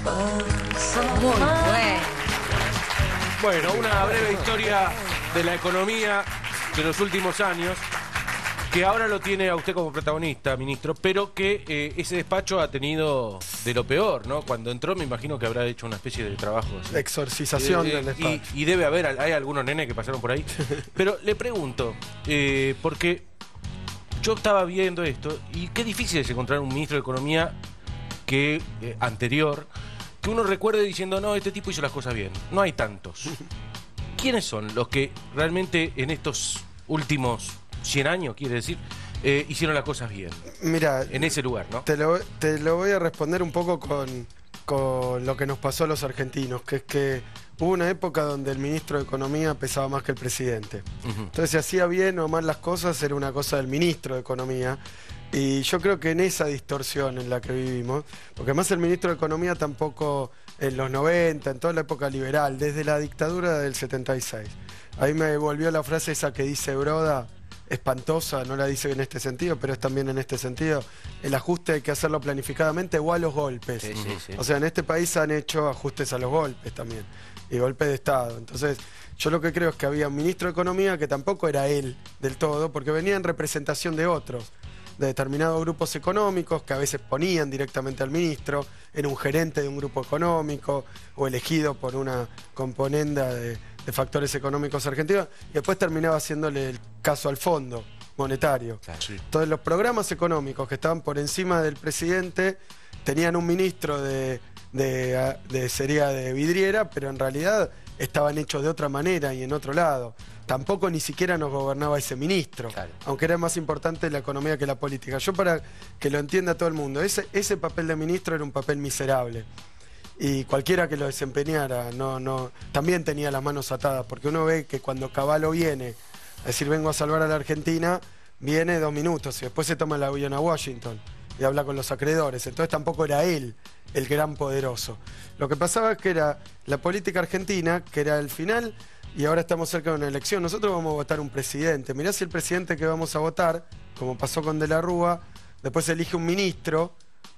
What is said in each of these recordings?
Muy bueno. Bueno, una breve historia de la economía de los últimos años, que ahora lo tiene a usted como protagonista, ministro, pero que ese despacho ha tenido de lo peor, ¿no? Cuando entró me imagino que habrá hecho una especie de trabajo así. Exorcización del despacho. Y debe haber, hay algunos nenes que pasaron por ahí. Pero le pregunto, porque yo estaba viendo esto, y qué difícil es encontrar un ministro de Economía que anterior, que uno recuerde diciendo, no, este tipo hizo las cosas bien. No hay tantos. ¿Quiénes son los que realmente en estos últimos 100 años, quiere decir, hicieron las cosas bien? Mira, en ese lugar, ¿no? Te lo voy a responder un poco con lo que nos pasó a los argentinos, que es que hubo una época donde el ministro de Economía pesaba más que el presidente. Entonces, si hacía bien o mal las cosas, era una cosa del ministro de Economía. Y yo creo que en esa distorsión en la que vivimos, porque además el ministro de Economía tampoco en los 90, en toda la época liberal, desde la dictadura del 76. Ahí me volvió la frase esa que dice Broda, espantosa, no la dice en este sentido, pero es también en este sentido. El ajuste hay que hacerlo planificadamente o a los golpes. Sí. O sea, en este país han hecho ajustes a los golpes también, y golpes de Estado. Entonces, yo lo que creo es que había un ministro de Economía que tampoco era él del todo, porque venía en representación de otros, de determinados grupos económicos que a veces ponían directamente al ministro, era un gerente de un grupo económico o elegido por una componenda de factores económicos argentinos, y después terminaba haciéndole el caso al Fondo Monetario. Sí. Entonces los programas económicos que estaban por encima del presidente tenían un ministro sería de vidriera, pero en realidad estaban hechos de otra manera y en otro lado. Tampoco ni siquiera nos gobernaba ese ministro, aunque era más importante la economía que la política. Yo, para que lo entienda todo el mundo, ese papel de ministro era un papel miserable. Y cualquiera que lo desempeñara también tenía las manos atadas, porque uno ve que cuando Cavallo viene a decir vengo a salvar a la Argentina, viene 2 minutos y después se toma el avión a Washington y habla con los acreedores. Entonces tampoco era él el gran poderoso. Lo que pasaba es que era la política argentina, que era el final, y ahora estamos cerca de una elección. Nosotros vamos a votar un presidente. Mirá si el presidente que vamos a votar, como pasó con De la Rúa, después elige un ministro,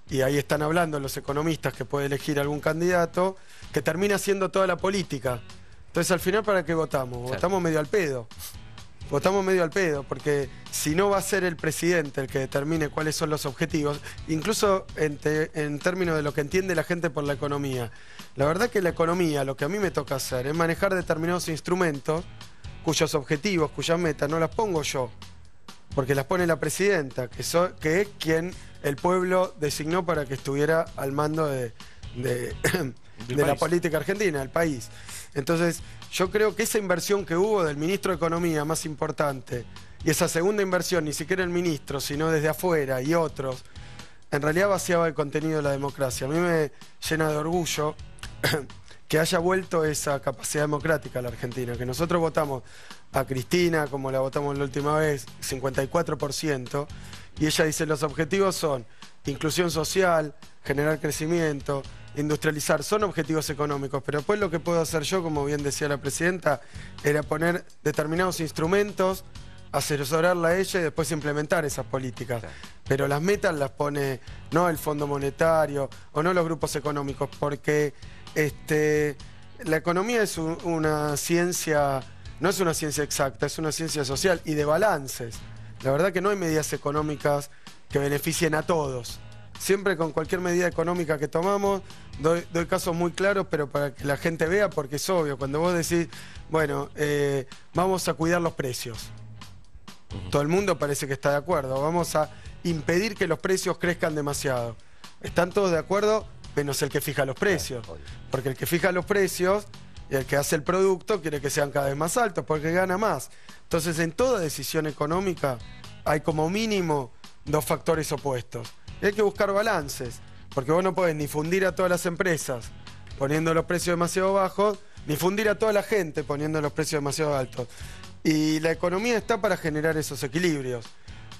y ahí están hablando los economistas que puede elegir algún candidato, que termina haciendo toda la política. Entonces, al final, ¿para qué votamos? Votamos medio al pedo. Votamos medio al pedo, porque si no va a ser el presidente el que determine cuáles son los objetivos, incluso en términos de lo que entiende la gente por la economía. La verdad que la economía, lo que a mí me toca hacer, es manejar determinados instrumentos cuyos objetivos, cuyas metas, no las pongo yo, porque las pone la presidenta, que es quien el pueblo designó para que estuviera al mando de la política argentina, del país. Entonces, yo creo que esa inversión que hubo del ministro de Economía más importante, y esa segunda inversión, ni siquiera el ministro, sino desde afuera y otros, en realidad vaciaba el contenido de la democracia. A mí me llena de orgullo que haya vuelto esa capacidad democrática a la Argentina, que nosotros votamos a Cristina, como la votamos la última vez, 54%, y ella dice los objetivos son inclusión social, generar crecimiento, industrializar, son objetivos económicos, pero después lo que puedo hacer yo, como bien decía la presidenta, era poner determinados instrumentos, asesorarla a ella y después implementar esas políticas. Pero las metas las pone no el Fondo Monetario o no los grupos económicos, porque la economía es una ciencia, no es una ciencia exacta, es una ciencia social y de balances. La verdad que no hay medidas económicas que beneficien a todos. Siempre con cualquier medida económica que tomamos, doy casos muy claros, pero para que la gente vea, porque es obvio, cuando vos decís, bueno, vamos a cuidar los precios. Todo el mundo parece que está de acuerdo. Vamos a impedir que los precios crezcan demasiado. Están todos de acuerdo, menos el que fija los precios. Porque el que fija los precios y el que hace el producto quiere que sean cada vez más altos, porque gana más. Entonces, en toda decisión económica hay como mínimo 2 factores opuestos. Y hay que buscar balances, porque vos no podés ni fundir a todas las empresas poniendo los precios demasiado bajos, ni fundir a toda la gente poniendo los precios demasiado altos. Y la economía está para generar esos equilibrios.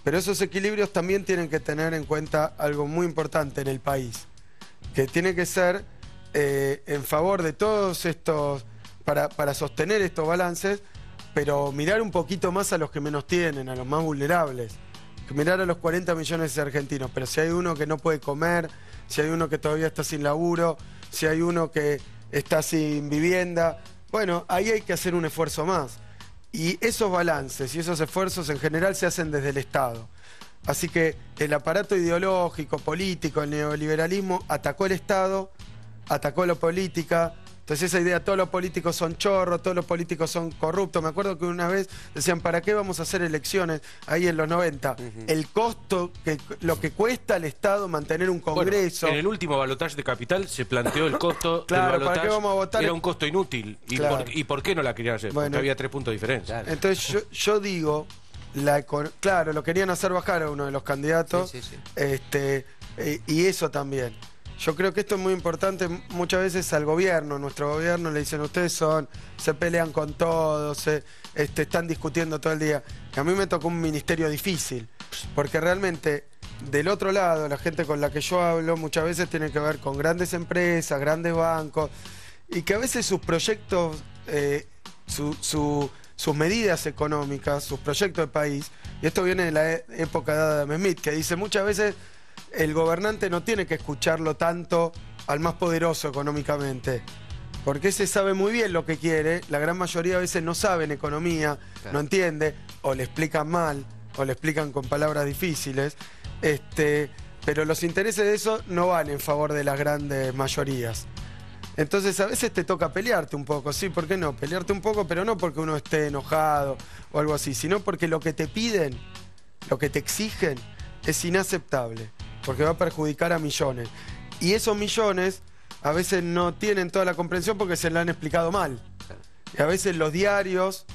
Pero esos equilibrios también tienen que tener en cuenta algo muy importante en el país, que tiene que ser en favor de todos estos, para sostener estos balances, pero mirar un poquito más a los que menos tienen, a los más vulnerables. Mirar a los 40 millones de argentinos, pero si hay uno que no puede comer, si hay uno que todavía está sin laburo, si hay uno que está sin vivienda. Bueno, ahí hay que hacer un esfuerzo más. Y esos balances y esos esfuerzos en general se hacen desde el Estado. Así que el aparato ideológico, político, el neoliberalismo atacó el Estado, atacó la política. Entonces esa idea, todos los políticos son chorros, todos los políticos son corruptos. Me acuerdo que una vez decían, ¿para qué vamos a hacer elecciones? Ahí en los 90. El costo, lo que cuesta al Estado mantener un Congreso. Bueno, en el último balotaje de Capital se planteó el costo claro, del balotaje. ¿para qué vamos a votar? Era un costo inútil. Claro. ¿Y por qué no la querían hacer? Bueno, porque había 3 puntos de diferencia. Claro. Entonces yo digo, claro, lo querían hacer bajar a uno de los candidatos. Sí, sí, sí. Y eso también. Yo creo que esto es muy importante muchas veces al gobierno. Nuestro gobierno le dicen, ustedes se pelean con todos, están discutiendo todo el día. Y a mí me tocó un ministerio difícil, porque realmente del otro lado, la gente con la que yo hablo muchas veces tiene que ver con grandes empresas, grandes bancos, y que a veces sus proyectos, sus medidas económicas, sus proyectos de país, y esto viene de la época de Adam Smith, que dice muchas veces el gobernante no tiene que escucharlo tanto al más poderoso económicamente, porque ese sabe muy bien lo que quiere. La gran mayoría a veces no saben economía, claro, no entiende, o le explican mal, o le explican con palabras difíciles, pero los intereses de eso no van en favor de las grandes mayorías. Entonces a veces te toca pelearte un poco, sí, ¿por qué no? Pelearte un poco, pero no porque uno esté enojado o algo así, sino porque lo que te piden, lo que te exigen, es inaceptable, porque va a perjudicar a millones. Y esos millones a veces no tienen toda la comprensión porque se la han explicado mal. Y a veces los diarios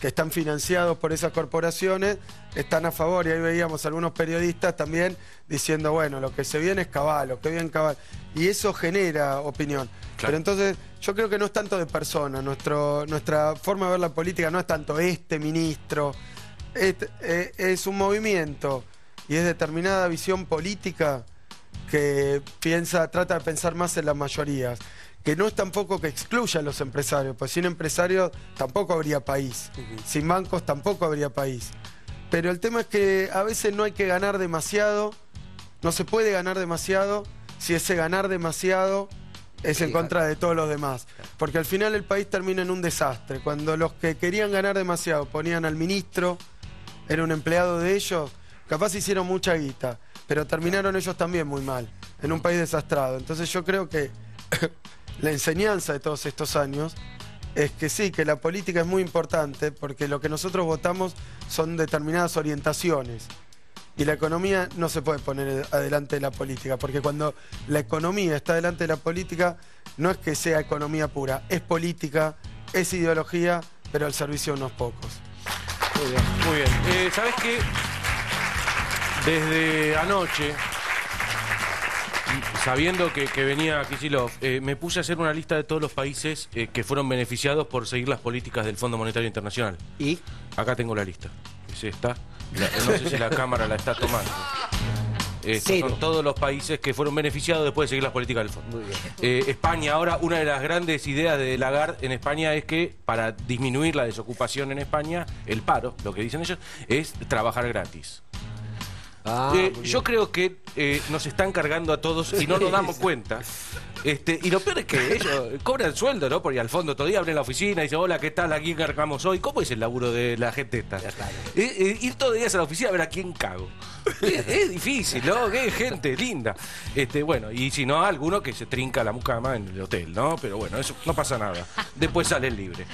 que están financiados por esas corporaciones están a favor, y ahí veíamos algunos periodistas también diciendo, bueno, lo que se viene es cabal, lo que viene es cabal. Y eso genera opinión. Claro. Pero entonces yo creo que no es tanto de persona, nuestra forma de ver la política no es tanto este ministro, es un movimiento. Y es determinada visión política que trata de pensar más en las mayorías. Que no es tampoco que excluya a los empresarios, pues sin empresarios tampoco habría país. Sin bancos tampoco habría país. Pero el tema es que a veces no hay que ganar demasiado, no se puede ganar demasiado, si ese ganar demasiado es en contra de todos los demás. Porque al final el país termina en un desastre. Cuando los que querían ganar demasiado ponían al ministro, era un empleado de ellos, capaz hicieron mucha guita, pero terminaron ellos también muy mal, en un país desastrado. Entonces yo creo que la enseñanza de todos estos años es que sí, que la política es muy importante, porque lo que nosotros votamos son determinadas orientaciones. Y la economía no se puede poner adelante de la política, porque cuando la economía está delante de la política, no es que sea economía pura, es política, es ideología, pero al servicio de unos pocos. Muy bien, muy bien. ¿Sabés qué? Desde anoche, sabiendo que venía Kicillof, me puse a hacer una lista de todos los países que fueron beneficiados por seguir las políticas del Fondo Monetario Internacional. ¿Y? Acá tengo la lista. ¿Sí está? No sé si la cámara la está tomando. Son todos los países que fueron beneficiados después de seguir las políticas del fondo. Muy bien. España, ahora, una de las grandes ideas de Lagarde en España es que para disminuir la desocupación en España, el paro, lo que dicen ellos, es trabajar gratis. Yo creo que nos están cargando a todos y no nos damos cuenta. Y lo peor es que ellos cobran sueldo, ¿no? Porque al fondo todavía abren la oficina y dicen, hola, ¿qué tal? ¿A quién cargamos hoy? ¿Cómo es el laburo de la gente esta? Ir todos los días a la oficina a ver a quién cago. Es difícil, ¿no? Qué gente linda. Bueno, y si no, alguno que se trinca la mucama en el hotel, ¿no? Pero bueno, eso no pasa nada. Después sale libre.